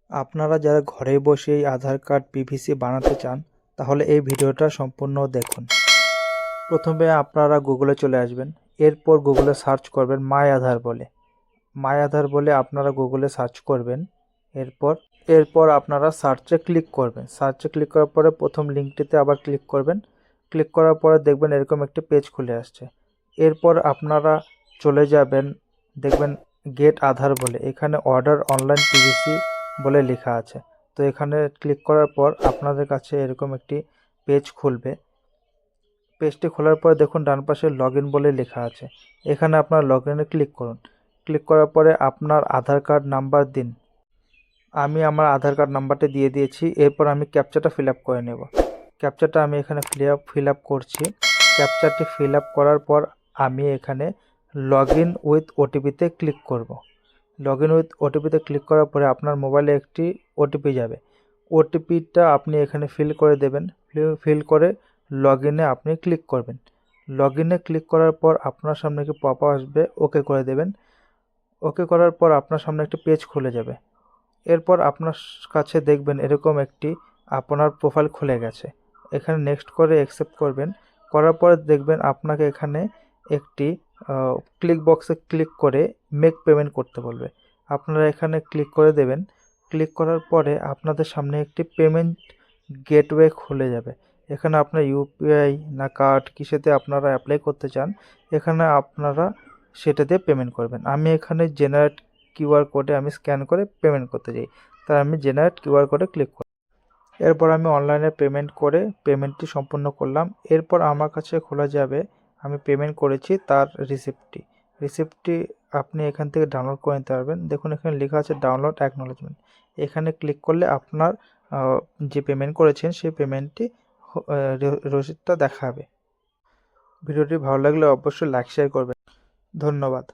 আপনারা যারা ঘরে বসেই আধার কার্ড পিভিসি বানাতে চান তাহলে এই ভিডিওটা সম্পূর্ণ দেখুন। প্রথমে আপনারা গুগলে চলে আসবেন, এরপর গুগলে সার্চ করবেন মাই আধার বলে আপনারা গুগলে সার্চ করবেন। এরপর আপনারা সার্চে ক্লিক করবেন। সার্চে ক্লিক করার পরে প্রথম লিঙ্কটিতে আবার ক্লিক করবেন। ক্লিক করার পরে দেখবেন এরকম একটি পেজ খুলে আসছে। এরপর আপনারা চলে যাবেন, দেখবেন গেট আধার বলে, এখানে অর্ডার অনলাইন পিভিসি বলে লেখা আছে। তো এখানে ক্লিক করার পর আপনাদের কাছে এরকম একটি পেজ খুলবে। পেজটি খোলার পর দেখুন ডান পাশে লগইন বলে লেখা আছে, এখানে আপনার লগইনে ক্লিক করুন। ক্লিক করার পরে আপনার আধার কার্ড নাম্বার দিন। আমি আমার আধার কার্ড নাম্বারটি দিয়ে দিয়েছি। এরপর আমি ক্যাপচাটা ফিল আপ করে নেব। ক্যাপচাটা আমি এখানে ফিল আপ করছি। ক্যাপচারটি ফিল আপ করার পর আমি এখানে লগইন উইথ ওটিপিতে ক্লিক করব। লগইন উইথ ওটিপিতে ক্লিক করার পরে আপনার মোবাইলে একটি ওটিপি যাবে। ওটিপিটা আপনি এখানে ফিল করে দেবেন। ফিল করে লগইনে আপনি ক্লিক করবেন। লগইনে ক্লিক করার পর আপনার সামনে একটি পপ আপ আসবে, ওকে করে দেবেন। ওকে করার পর আপনার সামনে একটি পেজ খুলে যাবে। এরপর আপনার কাছে দেখবেন এরকম একটি আপনার প্রোফাইল খুলে গেছে। এখানে নেক্সট করে অ্যাকসেপ্ট করবেন। করার পরে দেখবেন আপনাকে এখানে একটি ক্লিক বক্সে ক্লিক করে মেক পেমেন্ট করতে বলবে। আপনারা এখানে ক্লিক করে দেবেন। ক্লিক করার পরে আপনাদের সামনে একটি পেমেন্ট গেটওয়ে খুলে যাবে। এখানে আপনার ইউপিআই না কার্ড কিসেতে আপনারা অ্যাপ্লাই করতে চান, এখানে আপনারা সেটা দিয়ে পেমেন্ট করবেন। আমি এখানে জেনারেট কিউআর কোডে আমি স্ক্যান করে পেমেন্ট করতে চাই, তাই আমি জেনারেট কিউআর কোডে ক্লিক করি। এরপর আমি অনলাইনে পেমেন্ট করে পেমেন্টটি সম্পূর্ণ করলাম। এরপর আমার কাছে খোলা যাবে আমি পেমেন্ট করেছি তার রিসিপ্টটি আপনি এখান থেকে ডাউনলোড করে নিতে পারবেন। দেখুন এখানে লেখা আছে ডাউনলোড অ্যাকনলেজমেন্ট। এখানে ক্লিক করলে আপনার যে পেমেন্ট করেছেন সেই পেমেন্টটি রসিদটা দেখাবে। ভিডিওটি ভালো লাগলে অবশ্যই লাইক শেয়ার করবেন। ধন্যবাদ।